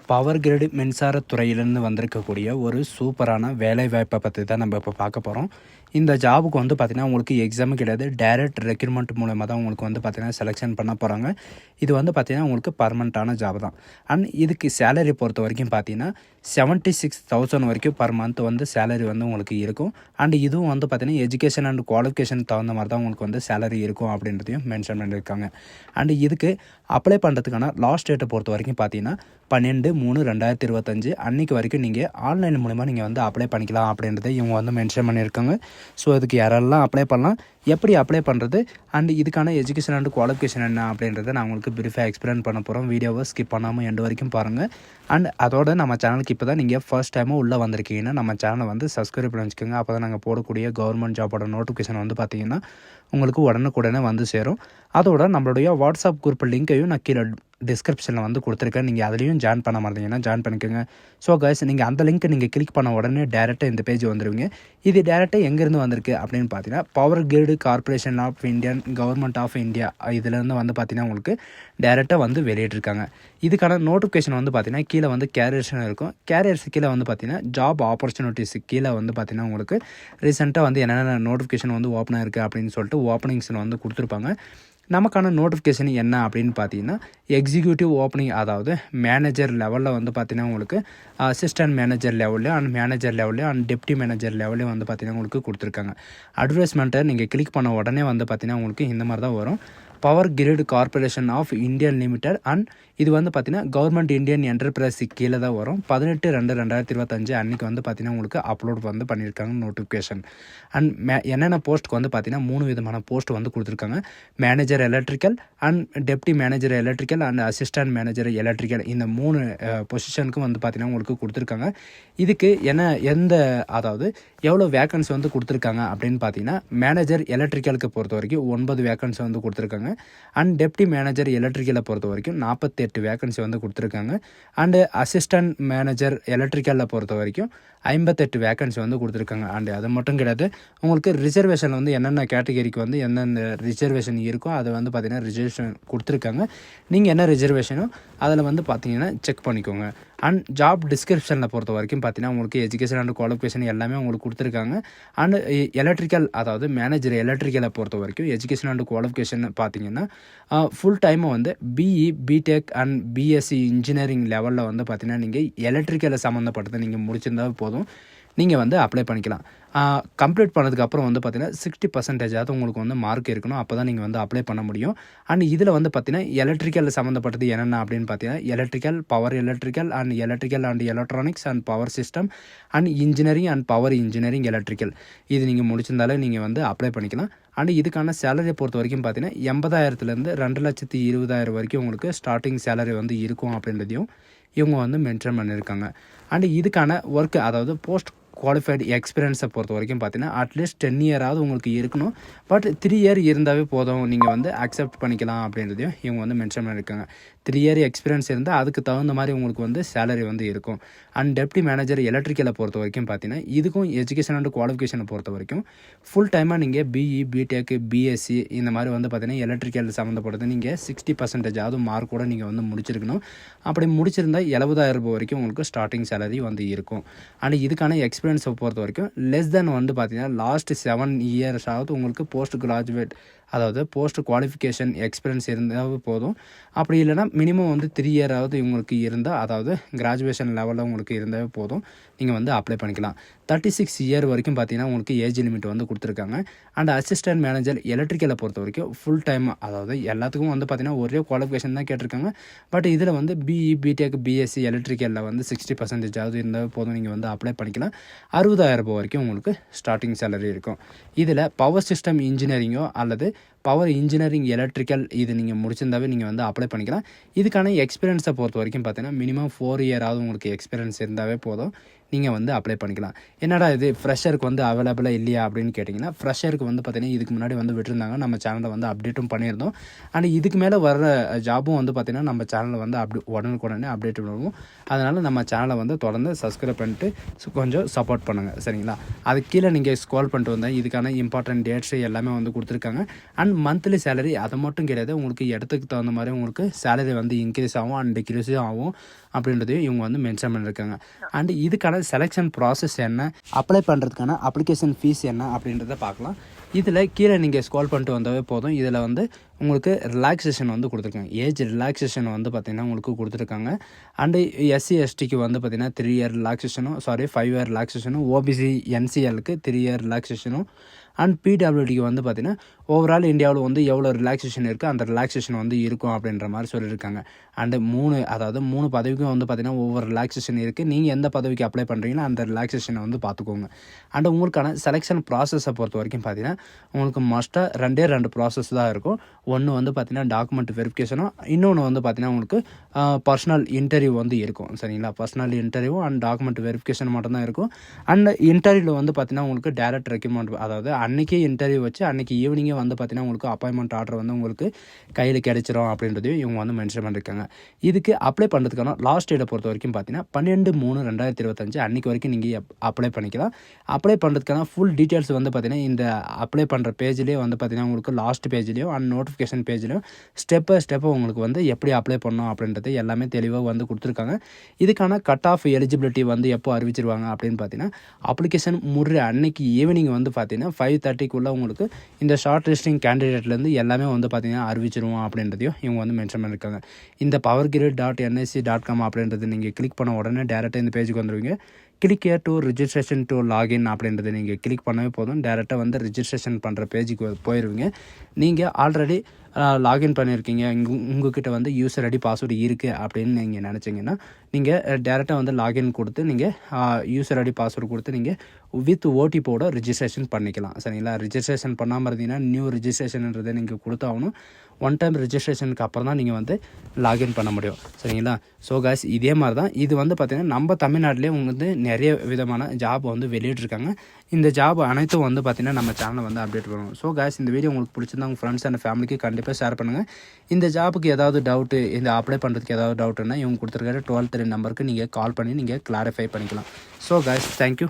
Power grid மின்சார துறையிலேருந்து வந்திருக்கக்கூடிய ஒரு சூப்பரான வேலைவாய்ப்பை பற்றி தான் நம்ம இப்போ பார்க்க போகிறோம். இந்த ஜாபுக்கு வந்து பார்த்திங்கன்னா உங்களுக்கு எக்ஸாமு கிடையாது, டைரக்ட் ரெக்ரூட்மெண்ட் மூலமாக தான் உங்களுக்கு வந்து பார்த்திங்கன்னா செலெக்ஷன் பண்ண போகிறாங்க. இது வந்து பார்த்திங்கன்னா உங்களுக்கு பர்மனெண்ட்டான ஜாப் தான். அண்ட் இதுக்கு சேலரி பொறுத்த வரைக்கும் பார்த்திங்கன்னா 76,000 வரைக்கும் பர் மந்த் வந்து சேலரி வந்து உங்களுக்கு இருக்கும். அண்ட் இதுவும் வந்து பார்த்திங்கன்னா எஜுகேஷன் அண்ட் குவாலிஃபிகேஷன் தகுந்த மாதிரி தான் உங்களுக்கு வந்து சேலரி இருக்கும் அப்படின்றதையும் மென்ஷன் பண்ணியிருக்காங்க. அண்டு இதுக்கு அப்ளை பண்ணுறதுக்கான லாஸ்ட் டேட்டை பொறுத்த வரைக்கும் பார்த்திங்கன்னா 12/3/2025 அன்றைக்கி வரைக்கும் நீங்கள் ஆன்லைன் மூலிமா நீங்கள் வந்து அப்ளை பண்ணிக்கலாம் அப்படின்றத இவங்க வந்து மென்ஷன் பண்ணியிருக்காங்க. ஸோ அதுக்கு யாரெல்லாம் அப்ளை பண்ணலாம், எப்படி அப்ளை பண்ணுறது, அண்ட் இதுக்கான எஜுகேஷன் அண்ட் குவாலிஃபிகேஷன் என்ன அப்படின்றத நான் உங்களுக்கு ப்ரீஃபாக எக்ஸ்பிளைன் பண்ண போகிறோம். வீடியோவை ஸ்கிப் பண்ணாமல் எண்டு வரைக்கும் பாருங்கள். அண்ட் அதோட நம்ம சேனலுக்கு இப்போ தான் நீங்கள் ஃபர்ஸ்ட் டைமும் உள்ளே வந்திருக்கீங்கன்னா நம்ம சேனலை வந்து சப்ஸ்கிரைப் பண்ணி வச்சுக்கோங்க. அப்போ தான் நாங்கள் போடக்கூடிய கவர்மெண்ட் ஜாபோட நோட்டிஃபிகேஷன் வந்து பார்த்திங்கன்னா உங்களுக்கு உடனுக்குடனே வந்து சேரும். அதோட நம்மளுடைய வாட்ஸ்அப் குரூப் லிங்க்கையும் நான் கீழே டிஸ்கிரிப்ஷனில் வந்து கொடுத்துருக்கேன். நீங்கள் அதுலேயும் ஜாயின் பண்ண மாட்டீங்கன்னா ஜாயின் பண்ணிக்கோங்க. ஸோ கைஸ், நீங்கள் அந்த லிங்க்கை நீங்கள் கிளிக் பண்ண உடனே டேரெக்டாக இந்த பேஜ் வந்துடுவீங்க. இது டேரெக்டாக எங்கேருந்து வந்திருக்கு அப்படின்னு பார்த்தீங்கன்னா power grid corporation of Indian government of India இதிலேருந்து வந்து பார்த்திங்கன்னா உங்களுக்கு டேரெக்டாக வந்து வெளியிட்டிருக்காங்க. இதுக்கான நோட்டிஃபிகேஷன் வந்து பார்த்திங்கன்னா கீழே வந்து கேரியர்ஸ்னு இருக்கும். கேரியர்ஸ் கீழே வந்து பார்த்திங்கன்னா ஜாப் ஆப்பர்ச்சுனிட்டிஸ் கீழே வந்து பார்த்திங்கன்னா உங்களுக்கு ரீசெண்டாக வந்து என்னென்ன நோட்டிஃபிகேஷன் வந்து ஓப்பன் ஆயிருக்கு அப்படின்னு சொல்லிட்டு ஓப்பனிங்ஸில் வந்து கொடுத்துருப்பாங்க. நமக்கான நோட்டிஃபிகேஷன் என்ன அப்படின்னு பார்த்தீங்கன்னா எக்ஸிக்யூட்டிவ் ஓப்பனிங், அதாவது மேனேஜர் லெவலில் வந்து பார்த்திங்கன்னா உங்களுக்கு அசிஸ்டன்ட் மேனேஜர் லெவல்லையும் அண்ட் மேனேஜர் லெவல்லையும் அண்ட் டெப்டி மேனேஜர் லெவல்லையும் வந்து பார்த்திங்கன்னா உங்களுக்கு கொடுத்துருக்காங்க. அட்வர்டைஸ்மெண்ட்டை நீங்கள் கிளிக் பண்ண உடனே வந்து பார்த்திங்கன்னா உங்களுக்கு இந்த மாதிரி தான் வரும். Power grid corporation of Indian limited and இது வந்து பார்த்திங்கன்னா கவர்மெண்ட் இந்தியன் என்டர்பிரைஸ் கீழே தான் வரும். 18/2/2025 அன்றைக்கி வந்து பார்த்திங்கன்னா உங்களுக்கு அப்லோட் வந்து பண்ணியிருக்காங்க நோட்டிஃபிகேஷன். அண்ட் என்னென்ன போஸ்ட்டுக்கு வந்து பார்த்திங்கன்னா 3 விதமான போஸ்ட் வந்து கொடுத்துருக்காங்க. Manager electrical and deputy manager electrical and assistant manager electrical, இந்த 3 பொசிஷனுக்கும் வந்து பார்த்திங்கன்னா உங்களுக்கு கொடுத்துருக்காங்க. இதுக்கு அதாவது எவ்வளோ வேக்கன்சி வந்து கொடுத்துருக்காங்க அப்படின்னு பார்த்தீங்கன்னா மேனேஜர் எலக்ட்ரிக்கலுக்கு பொறுத்த வரைக்கும் 9 வேக்கன்சி வந்து கொடுத்துருக்காங்க. அண்ட் டெப்டி மேனேஜர் எலக்ட்ரிக்கலை பொறுத்த வரைக்கும் 48 வேக்கன்சி வந்து கொடுத்துருக்காங்க. அண்டு அசிஸ்டன்ட் மேனேஜர் எலக்ட்ரிக்கலில் பொறுத்த வரைக்கும் 58 வேக்கன்சி வந்து கொடுத்துருக்காங்க. அண்டு அது மட்டும் கிடையாது, உங்களுக்கு ரிசர்வேஷன் வந்து என்னென்ன கேட்டகரிக்கு வந்து எந்தெந்த ரிசர்வேஷன் இருக்கோ அதை வந்து பார்த்திங்கன்னா ரிசர்வேஷன் கொடுத்துருக்காங்க. நீங்கள் என்ன ரிசர்வேஷனோ அதில் வந்து பார்த்தீங்கன்னா செக் பண்ணிக்கோங்க. அண்ட் ஜாப் டிஸ்கிரிப்ஷனில் பொறுத்த வரைக்கும் பார்த்தீங்கன்னா உங்களுக்கு எஜுகேஷன் அண்ட் குவாலிஃபிகேஷன் எல்லாமே உங்களுக்கு கொடுத்துருக்காங்க. அண்ட் எலக்ட்ரிக்கல், அதாவது மேனேஜர் எலக்ட்ரிக்கலை பொறுத்த வரைக்கும் எஜுகேஷன் அண்ட் குவாலிஃபிகேஷன் பார்த்தீங்கன்னா ஃபுல் டைமை வந்து BE B Tech and BSc engineering லெவலில் வந்து பார்த்தீங்கன்னா நீங்கள் எலக்ட்ரிக்கலை சம்மந்தப்பட்டதை நீங்கள் முடிச்சிருந்தால் போதும், நீங்கள் வந்து அப்ளை பண்ணிக்கலாம். கம்ப்ளீட் பண்ணதுக்கப்புறம் வந்து பார்த்திங்கன்னா 60% உங்களுக்கு வந்து மார்க் இருக்கணும். அப்போ தான் நீங்கள் வந்து அப்ளை பண்ண முடியும். அண்ட் இதில் வந்து பார்த்திங்கன்னா எலக்ட்ரிக்கல் சம்மந்தப்பட்டது என்னென்ன அப்படின்னு பார்த்தீங்கன்னா electrical, power electrical and electronics and power system and engineering and power engineering electrical, இது நீங்கள் முடிச்சிருந்தாலே நீங்கள் வந்து அப்ளை பண்ணிக்கலாம். அண்ட் இதுக்கான சேலரியை பொறுத்த வரைக்கும் பார்த்தீங்கன்னா 80,000லேருந்து 2,20,000 வரைக்கும் உங்களுக்கு ஸ்டார்டிங் சேலரி வந்து இருக்கும் அப்படின்றதையும் இவங்க வந்து மென்ஷன் பண்ணியிருக்காங்க. அண்ட் இதுக்கான ஒர்க்கு, அதாவது போஸ்ட் குவாலிஃபைடு எக்ஸ்பீரியன்ஸை பொறுத்த வரைக்கும் பார்த்தீங்கன்னா அட்லீஸ்ட் 10 இயராவது உங்களுக்கு இருக்கணும். பட் 3 இயர் இருந்தாவே போதும், நீங்கள் வந்து அக்செப்ட் பண்ணிக்கலாம் அப்படின்றதையும் இவங்க வந்து மென்ஷன் பண்ணியிருக்காங்க. 3 இயர் எக்ஸ்பீரியன்ஸ் இருந்தால் அதுக்கு தகுந்த மாதிரி உங்களுக்கு வந்து சேலரி வந்து இருக்கும். அண்ட் டெப்டி மேனேஜர் எலக்ட்ரிக்கலை பொறுத்த வரைக்கும் பார்த்தீங்கன்னா இதுக்கும் எஜுகேஷன் அண்ட் குவாலிஃபிகேஷனை பொறுத்த வரைக்கும் ஃபுல் டைமாக நீங்கள் பிஇ பிடெக் பிஎஸ்சி இந்த மாதிரி வந்து பார்த்தீங்கன்னா எலக்ட்ரிக்கல் சம்மந்தப்பட்டது நீங்கள் 60% மார்க் கூட நீங்கள் வந்து முடிச்சிருக்கணும். அப்படி முடிச்சிருந்தால் 70,000 வரைக்கும் உங்களுக்கு ஸ்டார்டிங் சேலரி வந்து இருக்கும். அண்ட் இதுக்கான எக்ஸ்பீரியன்ஸை பொறுத்த வரைக்கும் லெஸ் தென் வந்து பார்த்தீங்கன்னா லாஸ்ட் 7 இயர்ஸாவது உங்களுக்கு போஸ்ட் கிராஜுவேட், அதாவது போஸ்ட் குவாலிஃபிகேஷன் எக்ஸ்பீரியன்ஸ் இருந்தால் போதும். அப்படி இல்லைனா மினிமம் வந்து 3 இயராவது உங்களுக்கு இருந்தால், அதாவது கிராஜுவேஷன் லெவலில் உங்களுக்கு இருந்தாவே போதும், நீங்கள் வந்து அப்ளை பண்ணிக்கலாம். 36 இயர் வரைக்கும் பார்த்தீங்கன்னா உங்களுக்கு ஏஜ் லிமிட் வந்து கொடுத்துருக்காங்க. அண்ட் அசிஸ்டன்ட் மேனேஜர் எலக்ட்ரிக்கலை பொறுத்த வரைக்கும் ஃபுல் டைம், அதாவது எல்லாத்துக்கும் வந்து பார்த்திங்கன்னா ஒரே குவாலிஃபிகேஷன் தான் கேட்டிருக்காங்க. பட் இதில் வந்து பிஇ பிடெக் பிஎஸ்சி எலக்ட்ரிக்கலில் வந்து 60% இருந்தால் போதும், நீங்கள் வந்து அப்ளை பண்ணிக்கலாம். 60,000 வரைக்கும் உங்களுக்கு ஸ்டார்டிங் சேலரி இருக்கும். இதில் பவர் சிஸ்டம் இன்ஜினியரிங்கோ அல்லது பவர் இன்ஜினியரிங் எலக்ட்ரிக்கல் இது நீங்கள் முடிச்சிருந்தாவே நீங்கள் வந்து அப்ளை பண்ணிக்கலாம். இதுக்கான எக்ஸ்பீரியன்ஸை பொறுத்த வரைக்கும் பார்த்தீங்கன்னா மினிமம் 4 இயராவது உங்களுக்கு எக்ஸ்பீரியன்ஸ் இருந்தாவே போதும், நீங்கள் வந்து அப்ளை பண்ணிக்கலாம். என்னடா இது ஃப்ரெஷருக்கு வந்து அவைலபிளாக இல்லையா அப்படின்னு கேட்டிங்கன்னா, ஃப்ரெஷருக்கு வந்து பார்த்திங்கன்னா இதுக்கு முன்னாடி வந்து விட்டுருந்தாங்க, நம்ம சேனலில் வந்து அப்டேட்டும் பண்ணியிருந்தோம். அண்ட் இதுக்கு மேலே வர ஜாபும் வந்து பார்த்திங்கன்னா நம்ம சேனலில் வந்து உடனுக்குடனே அப்டேட் பண்ணுவோம். அதனால் நம்ம சேனலை வந்து தொடர்ந்து சப்ஸ்கிரைப் பண்ணிட்டு கொஞ்சம் சப்போர்ட் பண்ணுங்கள், சரிங்களா? அதுக்கு கீழே நீங்கள் ஸ்க்ரோல் பண்ணிட்டு வந்தால் இதுக்கான இம்பார்ட்டன்ட் டேட்ஸ் எல்லாமே வந்து கொடுத்துருக்காங்க. அண்ட் மந்த்லி சேலரி அது மட்டும் கிடையாது, உங்களுக்கு இடத்துக்கு தகுந்த மாதிரி உங்களுக்கு சேலரி வந்து இன்க்ரீஸ் ஆகும் அண்ட் டிக்ரீஸும் ஆகும். அப்படின்றதையும் இவங்க வந்து மென்ஷன் பண்ணியிருக்காங்க. அண்ட் இதுக்கான செலெக்ஷன் ப்ராசஸ் என்ன, அப்ளை பண்ணுறதுக்கான அப்ளிகேஷன் ஃபீஸ் என்ன அப்படின்றத பார்க்கலாம். இதில் கீழே நீங்கள் ஸ்க்ரோல் பண்ணிட்டு வந்தாவே போதும். இதில் வந்து உங்களுக்கு ரிலாக்ஸேஷன் வந்து கொடுத்துருக்காங்க. ஏஜ் ரிலாக்ஸேஷன் வந்து பார்த்திங்கன்னா உங்களுக்கு கொடுத்துருக்காங்க. அண்டு எஸ்சி எஸ்டிக்கு வந்து பார்த்திங்கன்னா 3 இயர் ரிலாக்ஸேஷனும் 5 இயர் ரிலாக்ஸேஷனும், ஓபிசி என்சிஎலுக்கு 3 இயர் ரிலாக்ஸேஷனும், அண்ட் பிடபிள்யூடிக்கு வந்து பார்த்திங்கன்னா ஓவரால் இந்தியாவில் வந்து எவ்வளோ ரிலாக்ஸேஷன் இருக்குது அந்த ரிலாக்ஸேஷன் வந்து இருக்கும் அப்படின்ற மாதிரி சொல்லியிருக்காங்க. அண்டு 3 பதவிக்கும் வந்து பார்த்திங்கன்னா ஒவ்வொரு ரிலாக்ஸேஷன் இருக்குது. நீங்கள் எந்த பதவிக்கு அப்ளை பண்ணுறீங்களோ அந்த ரிலாக்ஸேஷனை வந்து பார்த்துக்கோங்க. அண்டு உங்களுக்கான செலெக்ஷன் ப்ராசஸை பொறுத்த வரைக்கும் பார்த்திங்கன்னா உங்களுக்கு மஸ்ட்டாக 2 ப்ராசஸ் தான் இருக்கும். ஒன்று வந்து பார்த்திங்கன்னா டாக்குமெண்ட் வெரிஃபிகேஷனும், இன்னொன்று வந்து பார்த்திங்கன்னா உங்களுக்கு பர்சனல் இன்டர்வியூ வந்து இருக்கும். சரிங்களா, personal interview and document verification மட்டும்தான் இருக்கும். அண்ட் இன்டர்வியூவில் வந்து பார்த்திங்கன்னா உங்களுக்கு டேரக்ட் ரெக்ரூட்மெண்ட், அதாவது அன்றைக்கி இன்டர்வியூ வச்சு அன்றைக்கி ஈவினிங்கே வந்து பார்த்திங்கன்னா உங்களுக்கு அப்பாயின்மெண்ட் ஆர்டர் வந்து உங்களுக்கு கையில் கிடைச்சிரும் அப்படின்றதையும் இவங்க வந்து மென்ஷன் பண்ணியிருக்காங்க. இதுக்கு அப்ளை பண்ணுறதுக்கான லாஸ்ட் டேட்டை பொறுத்த வரைக்கும் பார்த்தீங்கன்னா 12/3/2025 அன்றைக்கி வரைக்கும் நீங்கள் அப்ளை பண்ணிக்கலாம். அப்ளை பண்ணுறதுக்கான ஃபுல் டீட்டெயில்ஸ் வந்து பார்த்திங்கன்னா இந்த அப்ளை பண்ணுற பேஜ்லேயே வந்து பார்த்திங்கன்னா உங்களுக்கு லாஸ்ட் பேஜ்லேயும் அண்ட் நோட்டிஃபிகேஷன் பேஜ்லேயும் ஸ்டெப் பை ஸ்டெப்பு உங்களுக்கு வந்து எப்படி அப்ளை பண்ணணும் அப்படின்றது எல்லாமே தெளிவாக வந்து கொடுத்துருக்காங்க. இதுக்கான கட் ஆஃப் எலிஜிபிலிட்டி வந்து எப்போ அறிவிச்சிருவாங்க அப்படின்னு பார்த்தீங்கன்னா அப்ளிகேஷன் முடிற அன்னைக்கு ஈவினிங் வந்து பார்த்தீங்கன்னா 5:30க்குள்ளே உங்களுக்கு இந்த ஷார்ட் லிஸ்டிங் கேண்டிடேட்லேருந்து எல்லாமே வந்து பார்த்திங்கன்னா அறிவிச்சிருவோம் அப்படின்றதையும் இவங்க வந்து மென்ஷன் பண்ணியிருக்காங்க. இந்த powergrid.nsc.com அப்படின்றது நீங்கள் கிளிக் பண்ண உடனே டேரெக்டாக இந்த பேஜுக்கு வந்துடுவீங்க. Click to registration to login அப்படின்றத நீங்கள் கிளிக் பண்ணவே போதும். டேரெக்டாக வந்து ரிஜிஸ்ட்ரேஷன் பண்ணுற பேஜுக்கு போயிடுவீங்க. நீங்கள் ஆல்ரெடி லாகின் பண்ணியிருக்கீங்க, உங்ககிட்ட வந்து யூசர் ஐடி பாஸ்வேர்டு இருக்குது அப்படின்னு நீங்கள் நினச்சிங்கன்னா நீங்கள் டேரெக்டாக வந்து லாகின் கொடுத்து நீங்கள் யூசர் ஐடி பாஸ்வேர்டு கொடுத்து நீங்கள் வித் ஓடிபியோட ரிஜிஸ்ட்ரேஷன் பண்ணிக்கலாம். சரிங்களா, ரிஜிஸ்ட்ரேஷன் பண்ணாமல் இருந்தீங்கன்னா நியூ ரிஜிஸ்ட்ரேஷன்ன்றதை நீங்கள் கொடுத்தாகணும். 1 டைம் ரிஜிஸ்ட்ரேஷனுக்கு அப்புறம் தான் நீங்கள் வந்து லாகின் பண்ண முடியும். சரிங்களா, ஸோ காய்ஸ் இதே மாதிரி தான் இது வந்து பார்த்திங்கன்னா நம்ம தமிழ்நாட்டிலே வந்து நிறைய விதமான ஜாப் வந்து வெளியிட்ருக்காங்க. இந்த ஜாப் அனைத்தும் வந்து பார்த்திங்கன்னா நம்ம சேனலை வந்து அப்டேட் பண்ணுவோம். ஸோ காய்ஸ் இந்த வீடியோ உங்களுக்கு பிடிச்சிருந்தா உங்கள் ஃப்ரெண்ட்ஸ் அண்ட் ஃபேமிலிக்கு கண்டிப்பாக ஷேர் பண்ணுங்கள். இந்த ஜாபுக்கு ஏதாவது டவுட்டு, இந்த அப்ளை பண்ணுறதுக்கு ஏதாவது டவுட்டுன்னா இவங்க கொடுத்துருக்கிற 12 நம்பருக்கு நீங்கள் கால் பண்ணி நீங்கள் கிளாரிஃபை பண்ணிக்கலாம். So guys thank you.